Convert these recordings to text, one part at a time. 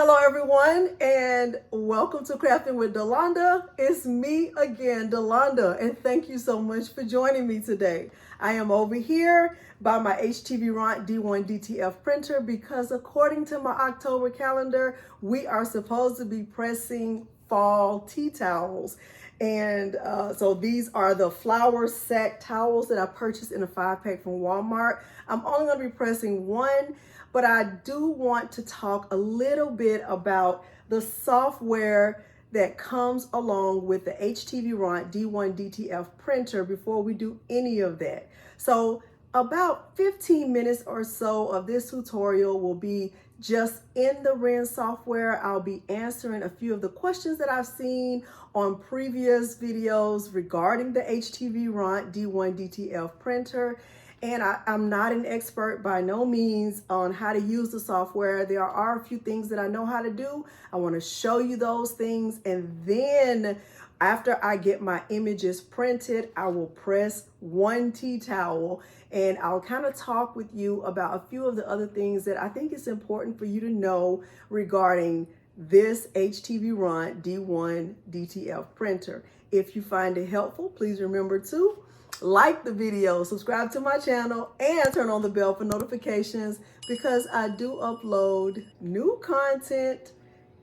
Hello everyone, and welcome to Crafting with Delonda. It's me again, Delonda, and thank you so much for joining me today. I am over here by my HTVRONT D1 DTF printer because according to my October calendar, we are supposed to be pressing fall tea towels. And so these are the flower sack towels that I purchased in a 5-pack from Walmart. I'm only going to be pressing one, but I do want to talk a little bit about the software that comes along with the HTVRONT D1 DTF printer before we do any of that. So about 15 minutes or so of this tutorial will be just in the RIIN software. I'll be answering a few of the questions that I've seen on previous videos regarding the HTVRONT D1 DTF printer. And I'm not an expert by no means on how to use the software. There are a few things that I know how to do. I want to show you those things. And then after I get my images printed, I will press one tea towel and I'll kind of talk with you about a few of the other things that I think it's important for you to know regarding this HTVRONT D1 DTF printer. If you find it helpful, please remember to like the video, subscribe to my channel, and turn on the bell for notifications because I do upload new content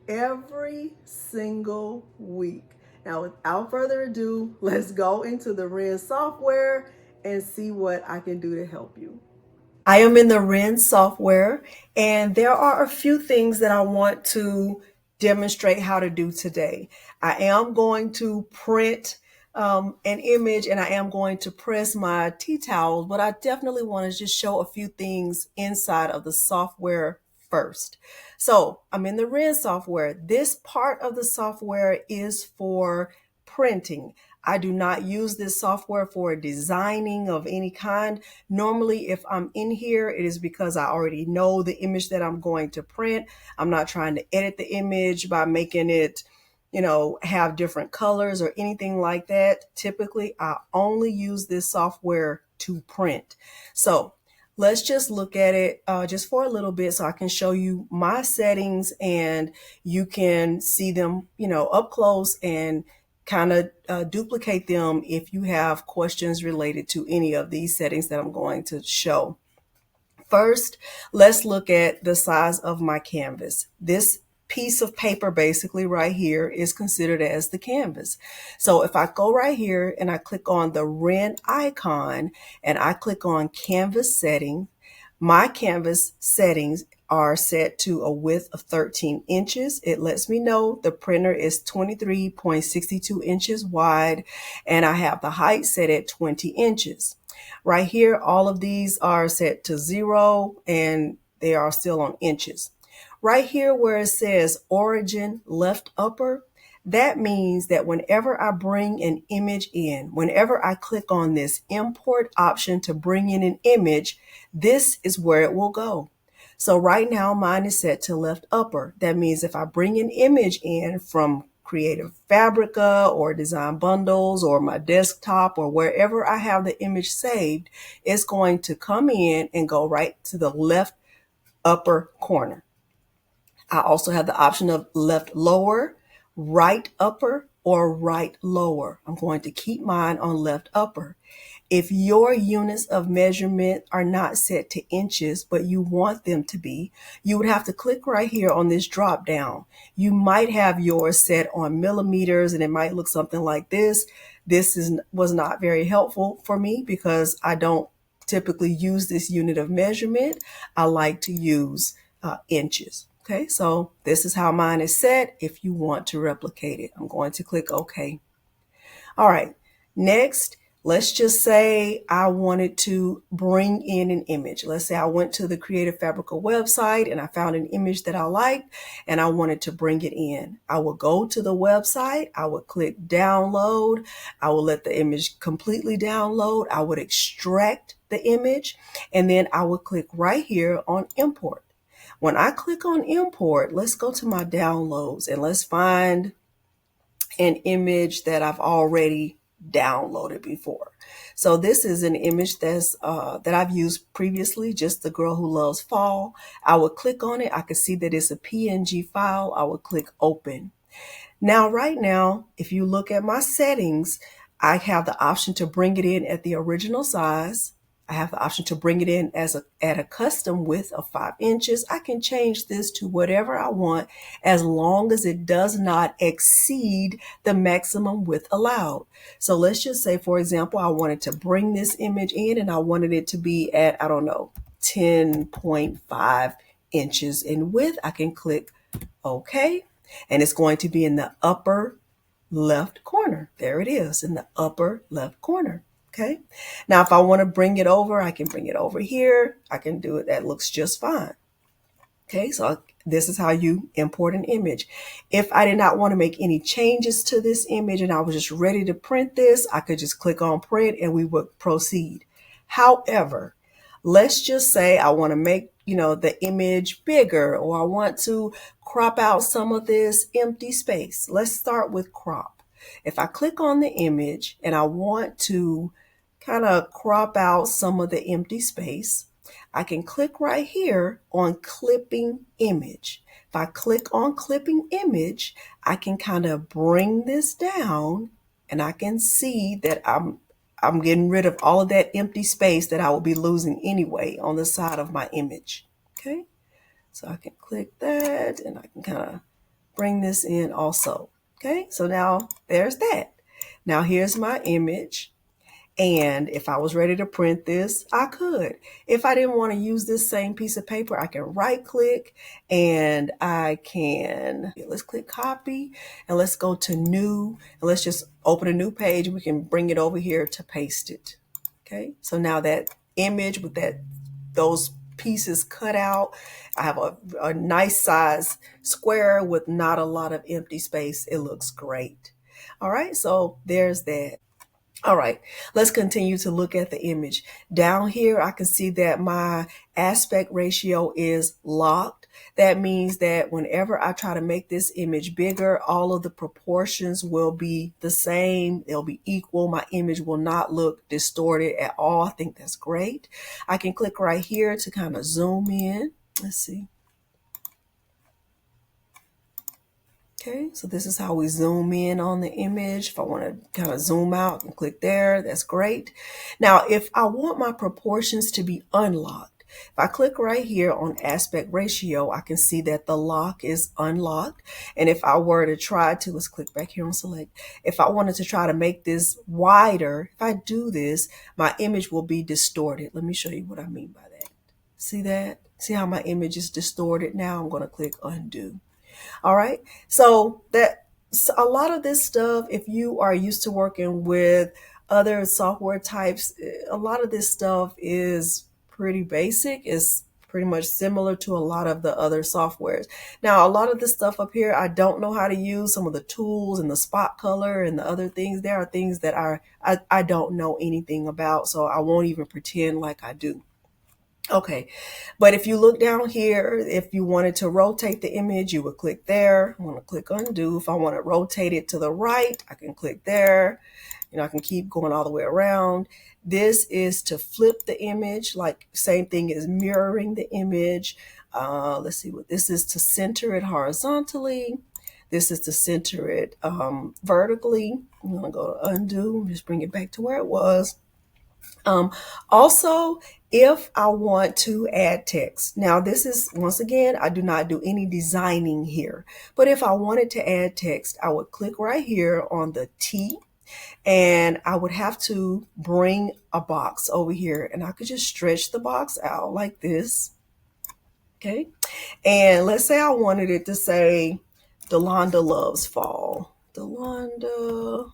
every single week. Now, without further ado, let's go into the RIIN software and see what I can do to help you. I am in the RIIN software, and there are a few things that I want to demonstrate how to do today. I am going to print an image and I am going to press my tea towels, but I definitely want to just show a few things inside of the software first. So I'm in the RIIN software. This part of the software is for printing. I do not use this software for designing of any kind. Normally, if I'm in here, it is because I already know the image that I'm going to print. I'm not trying to edit the image by making it, have different colors or anything like that. Typically, I only use this software to print. So let's just look at it just for a little bit so I can show you my settings and you can see them, up close and kind of duplicate them if you have questions related to any of these settings that I'm going to show. First, let's look at the size of my canvas. This piece of paper basically right here is considered as the canvas. So if I go right here and I click on the RIIN icon and I click on canvas setting, my canvas settings are set to a width of 13 inches. It lets me know the printer is 23.62 inches wide and I have the height set at 20 inches. Right here, all of these are set to 0 and they are still on inches. Right here where it says origin left upper, that means that whenever I bring an image in, whenever I click on this import option to bring in an image, this is where it will go. So right now mine is set to left upper. That means if I bring an image in from Creative Fabrica or Design Bundles or my desktop or wherever I have the image saved, it's going to come in and go right to the left upper corner. I also have the option of left lower, right upper, or right lower. I'm going to keep mine on left upper. If your units of measurement are not set to inches, but you want them to be, you would have to click right here on this drop down. You might have yours set on millimeters and it might look something like this. This was not very helpful for me because I don't typically use this unit of measurement. I like to use inches. Okay, so this is how mine is set. If you want to replicate it, I'm going to click OK. All right, next, let's just say I wanted to bring in an image. Let's say I went to the Creative Fabrica website and I found an image that I liked and I wanted to bring it in. I will go to the website, I would click download, I will let the image completely download, I would extract the image, and then I would click right here on import. When I click on import, let's go to my downloads and let's find an image that I've already downloaded before. So this is an image that I've used previously, just the girl who loves fall. I would click on it. I could see that it's a PNG file. I would click open. Now, right now, if you look at my settings, I have the option to bring it in at the original size. I have the option to bring it in at a custom width of 5 inches. I can change this to whatever I want as long as it does not exceed the maximum width allowed. So let's just say, for example, I wanted to bring this image in and I wanted it to be at, I don't know, 10.5 inches in width. I can click OK. And it's going to be in the upper left corner. There it is, in the upper left corner. Okay. Now, if I want to bring it over, I can bring it over here. I can do it. That looks just fine. Okay, so this is how you import an image. If I did not want to make any changes to this image and I was just ready to print this, I could just click on print and we would proceed. However, let's just say I want to make, the image bigger, or I want to crop out some of this empty space. Let's start with crop. If I click on the image and I want to kind of crop out some of the empty space, I can click right here on clipping image. If I click on clipping image, I can kind of bring this down and I can see that I'm getting rid of all of that empty space that I will be losing anyway on the side of my image. Okay, so I can click that and I can kind of bring this in also. Okay, so now there's that. Now here's my image. And if I was ready to print this, I could. If I didn't want to use this same piece of paper, I can right click and I can, let's click copy and let's go to new and let's just open a new page. We can bring it over here to paste it. Okay, so now that image with those pieces cut out, I have a nice size square with not a lot of empty space. It looks great. All right, so there's that. All right, let's continue to look at the image. Down here, I can see that my aspect ratio is locked. That means that whenever I try to make this image bigger, all of the proportions will be the same. They'll be equal. My image will not look distorted at all. I think that's great. I can click right here to kind of zoom in. Let's see. Okay, so this is how we zoom in on the image. If I want to kind of zoom out and click there, that's great. Now, if I want my proportions to be unlocked, if I click right here on aspect ratio, I can see that the lock is unlocked. And if I were to try to, let's click back here on select. If I wanted to try to make this wider, if I do this, my image will be distorted. Let me show you what I mean by that. See that? See how my image is distorted? Now I'm going to click undo. All right, so a lot of this stuff, if you are used to working with other software types, a lot of this stuff is pretty basic. It's pretty much similar to a lot of the other softwares. Now, a lot of this stuff up here, I don't know how to use some of the tools and the spot color and the other things. There are things that I don't know anything about, so I won't even pretend like I do. Okay, but if you look down here, if you wanted to rotate the image, you would click there. I want to click undo. If I want to rotate it to the right, I can click there. I can keep going all the way around. This is to flip the image, like same thing as mirroring the image. Let's see what this is, to center it horizontally. This is to center it vertically. I'm going to go to undo, just bring it back to where it was. Also, if I want to add text, now this is, once again, I do not do any designing here, but if I wanted to add text, I would click right here on the T and I would have to bring a box over here and I could just stretch the box out like this. Okay. And let's say I wanted it to say, Delonda loves fall. Delonda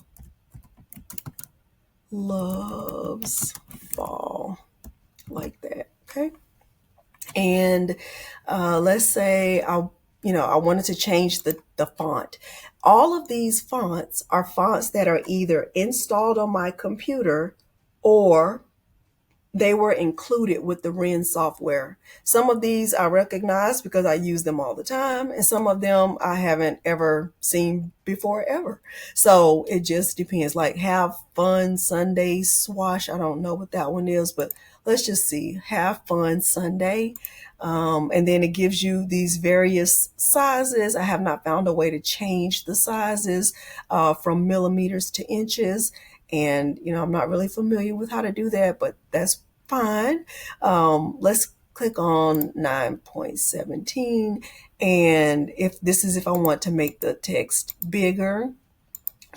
loves fall, like that. Okay, and let's say I wanted to change the font. All of these fonts are fonts that are either installed on my computer or they were included with the RIIN software. Some of these I recognize because I use them all the time, and some of them I haven't ever seen before ever. So it just depends. Like Have Fun Sunday Swash. I don't know what that one is, but let's just see. Have Fun Sunday. And then it gives you these various sizes. I have not found a way to change the sizes from millimeters to inches. And, I'm not really familiar with how to do that, but that's fine. Let's click on 9.17. And if I want to make the text bigger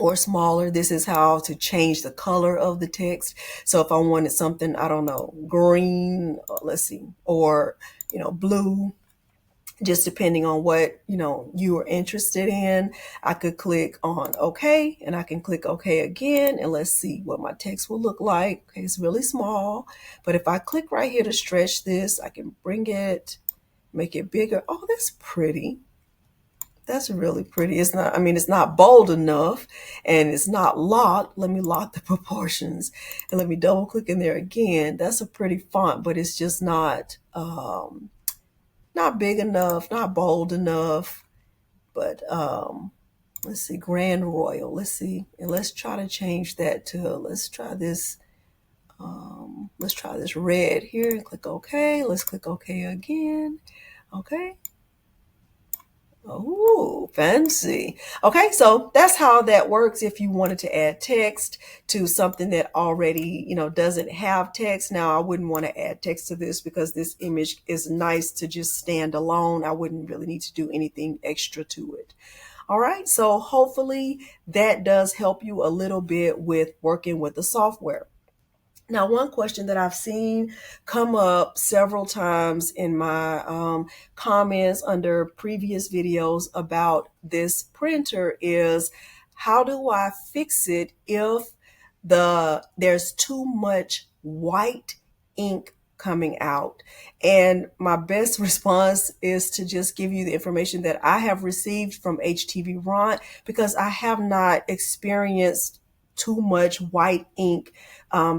or smaller, this is how to change the color of the text. So if I wanted something, I don't know, green, let's see, or, blue, just depending on what you are interested in, I could click on OK, and I can click OK again, and let's see what my text will look like. Okay, it's really small, but if I click right here to stretch this, I can bring it, make it bigger. Oh, that's pretty. That's really pretty. It's not bold enough, and it's not locked. Let me lock the proportions, and let me double click in there again. That's a pretty font, but it's just not not big enough, not bold enough. But let's see, Grand Royal. Let's see, and let's try to change that to, let's try this red here, and click OK. Let's click OK again. Okay. Oh, fancy. Okay, so that's how that works if you wanted to add text to something that already, doesn't have text. Now, I wouldn't want to add text to this because this image is nice to just stand alone. I wouldn't really need to do anything extra to it. All right, so hopefully that does help you a little bit with working with the software. Now, one question that I've seen come up several times in my comments under previous videos about this printer is, how do I fix it if there's too much white ink coming out? And my best response is to just give you the information that I have received from HTVRONT, because I have not experienced too much white ink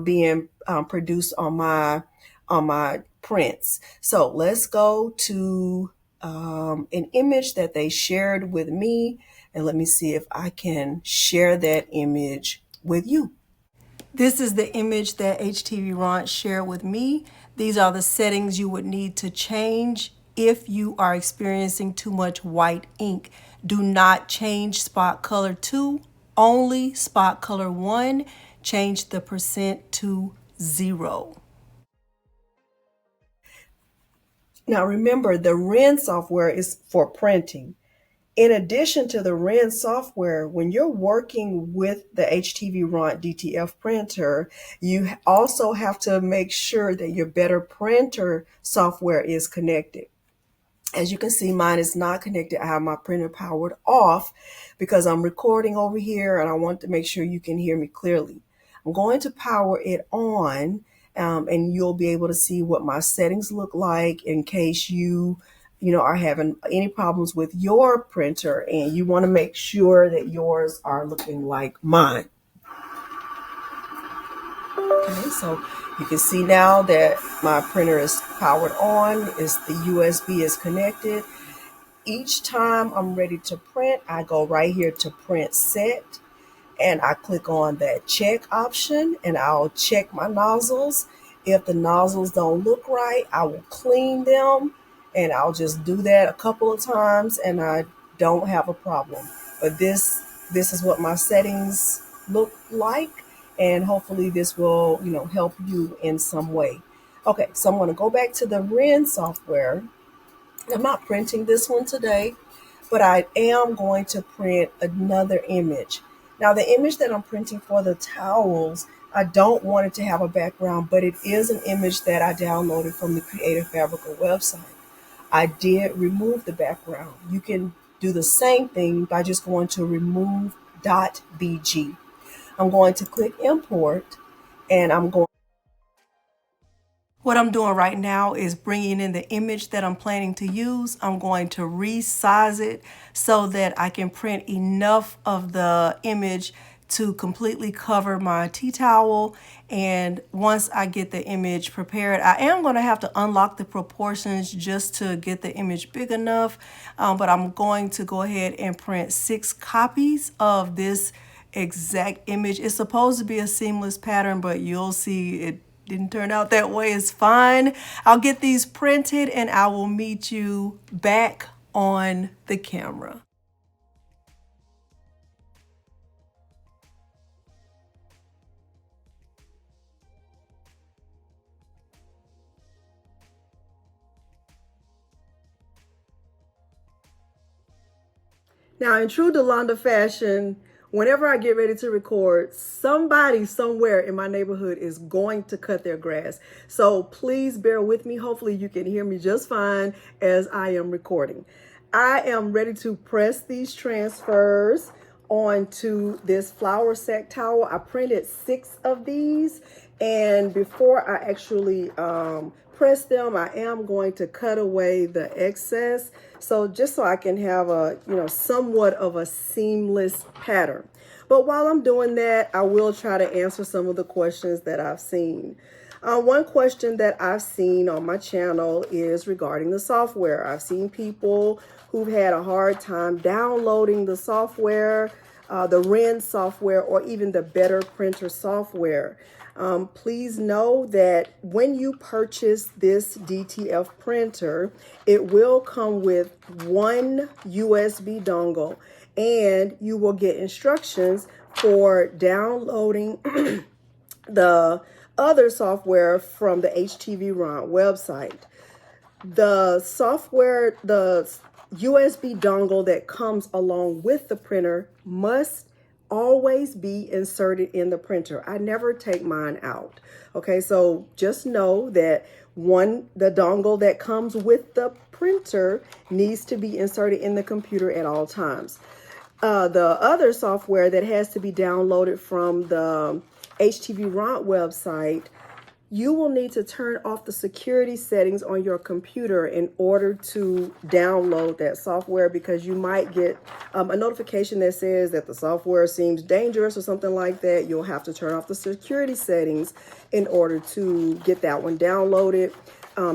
being produced on my prints. So let's go to an image that they shared with me, and let me see if I can share that image with you. This is the image that HTVRONT shared with me. These are the settings you would need to change if you are experiencing too much white ink. Do not change spot color 2, only spot color 1. Change the percent to 0. Now remember, the RIIN software is for printing. In addition to the RIIN software, when you're working with the HTVRONT DTF printer, you also have to make sure that your Better Printer software is connected. As you can see, mine is not connected. I have my printer powered off because I'm recording over here and I want to make sure you can hear me clearly. I'm going to power it on, and you'll be able to see what my settings look like in case you are having any problems with your printer and you want to make sure that yours are looking like mine. Okay, so you can see now that my printer is powered on, the USB is connected. Each time I'm ready to print, I go right here to print set, and I click on that check option, and I'll check my nozzles. If the nozzles don't look right, I will clean them, and I'll just do that a couple of times and I don't have a problem. But this is what my settings look like, and hopefully this will help you in some way. Okay, so I'm going to go back to the RIIN software. I'm not printing this one today, but I am going to print another image. Now, the image that I'm printing for the towels, I don't want it to have a background, but it is an image that I downloaded from the Creative Fabrica website. I did remove the background. You can do the same thing by just going to remove.bg. I'm going to click import, and what I'm doing right now is bringing in the image that I'm planning to use. I'm going to resize it so that I can print enough of the image to completely cover my tea towel. And once I get the image prepared, I am going to have to unlock the proportions just to get the image big enough. But I'm going to go ahead and print 6 copies of this exact image. It's supposed to be a seamless pattern, but you'll see it didn't turn out that way. It's fine. I'll get these printed and I will meet you back on the camera. Now, in true Delonda fashion, whenever I get ready to record, somebody somewhere in my neighborhood is going to cut their grass. So please bear with me. Hopefully you can hear me just fine as I am recording. I am ready to press these transfers onto this flour sack towel. I printed 6 of these, and before I actually press them, I am going to cut away the excess. So just so I can have a, somewhat of a seamless pattern. But while I'm doing that, I will try to answer some of the questions that I've seen. One question that I've seen on my channel is regarding the software. I've seen people who've had a hard time downloading the software, the RIIN software, or even the Better Printer software. Please know that when you purchase this DTF printer, it will come with 1 USB dongle, and you will get instructions for downloading the other software from the HTVRONT website. The software, the USB dongle that comes along with the printer must always be inserted in the printer. I never take mine out. Okay, so just know that the dongle that comes with the printer needs to be inserted in the computer at all times. The other software that has to be downloaded from the HTVRONT website, you will need to turn off the security settings on your computer in order to download that software, because you might get a notification that says that the software seems dangerous or something like that. You'll have to turn off the security settings in order to get that one downloaded,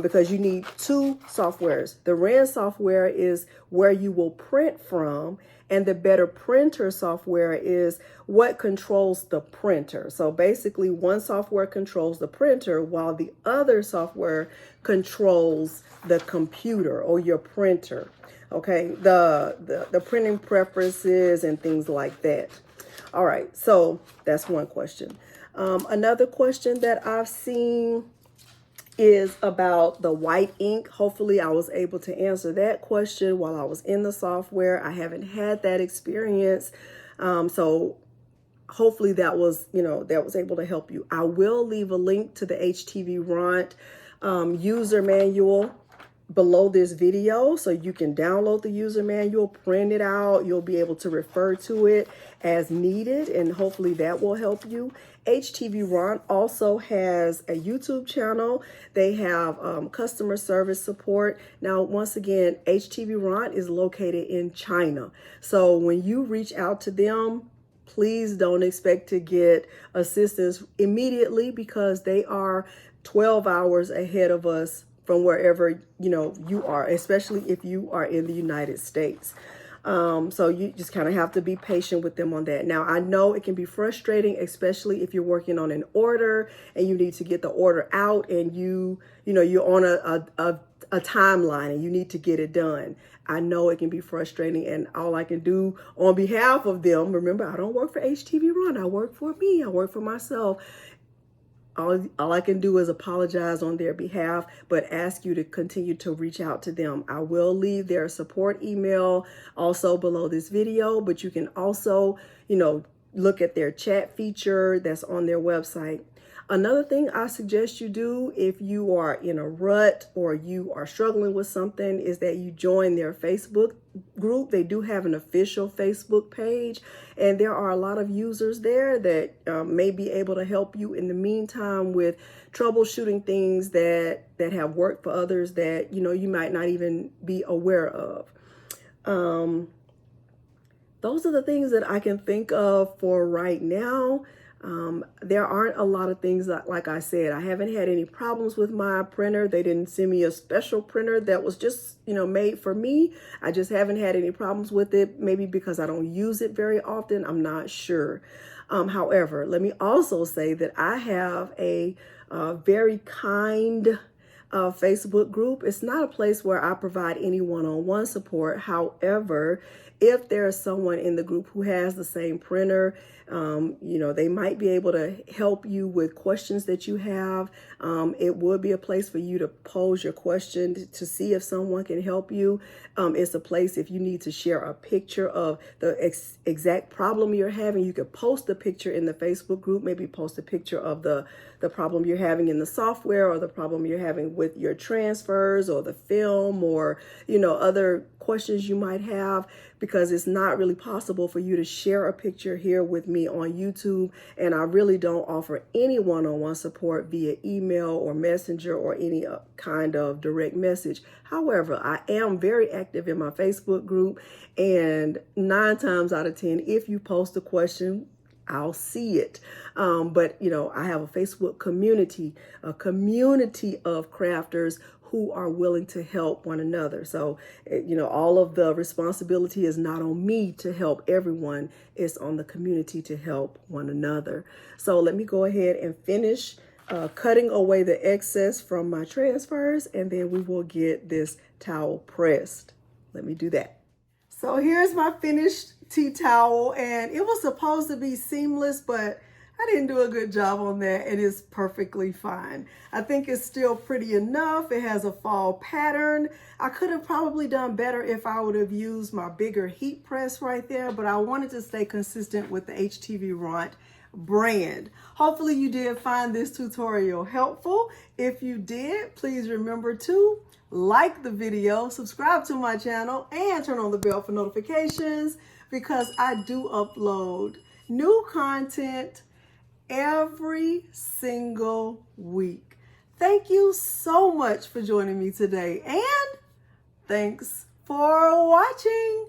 because you need 2 softwares. The RIIN software is where you will print from, and the Better Printer software is what controls the printer. So basically, one software controls the printer while the other software controls the computer or your printer. Okay, the printing preferences and things like that. All right, so that's one question. Another question that I've seen is about the white ink. Hopefully I was able to answer that question while I was in the software. I haven't had that experience. So hopefully that was able to help you. I will leave a link to the HTVRONT user manual below this video, so you can download the user manual, print it out. You'll be able to refer to it as needed, and hopefully that will help you. HTVRONT also has a YouTube channel. They have customer service support. Now, once again, HTVRONT is located in China. So when you reach out to them, please don't expect to get assistance immediately, because they are 12 hours ahead of us from wherever you are, especially if you are in the United States. So you just kind of have to be patient with them on that. Now, I know it can be frustrating, especially if you're working on an order and you need to get the order out, and you're on a timeline and you need to get it done. I know it can be frustrating, and all I can do on behalf of them, remember, I don't work for HTVRONT, I work for me, I work for myself. All I can do is apologize on their behalf, but ask you to continue to reach out to them. I will leave their support email also below this video, but you can also, look at their chat feature that's on their website. Another thing I suggest you do if you are in a rut or you are struggling with something is that you join their Facebook group. They do have an official Facebook page, and there are a lot of users there that may be able to help you in the meantime with troubleshooting things that have worked for others that you might not even be aware of. those are the things that I can think of for right now. There aren't a lot of things that, like I said, I haven't had any problems with my printer. They didn't send me a special printer that was just, made for me. I just haven't had any problems with it, maybe because I don't use it very often. I'm not sure. However, let me also say that I have a very kind Facebook group. It's not a place where I provide any one-on-one support. However, if there is someone in the group who has the same printer, they might be able to help you with questions that you have. It would be a place for you to pose your question to see if someone can help you. It's a place if you need to share a picture of the exact problem you're having. You could post a picture in the Facebook group, maybe post a picture of the problem you're having in the software, or the problem you're having with your transfers or the film, or other questions you might have, because it's not really possible for you to share a picture here with me on YouTube. And I really don't offer any one-on-one support via email or messenger or any kind of direct message. However, I am very active in my Facebook group, and 9 times out of 10, if you post a question, I'll see it. But I have a Facebook community, a community of crafters who are willing to help one another. So, all of the responsibility is not on me to help everyone. It's on the community to help one another. So let me go ahead and finish cutting away the excess from my transfers, and then we will get this towel pressed. Let me do that. So here's my finished tea towel, and it was supposed to be seamless, but I didn't do a good job on that. It is perfectly fine. I think it's still pretty enough. It has a fall pattern. I could have probably done better if I would have used my bigger heat press right there, but I wanted to stay consistent with the HTVRONT brand. Hopefully you did find this tutorial helpful. If you did, please remember to like the video, subscribe to my channel, and turn on the bell for notifications, because I do upload new content every single week. Thank you so much for joining me today, and thanks for watching.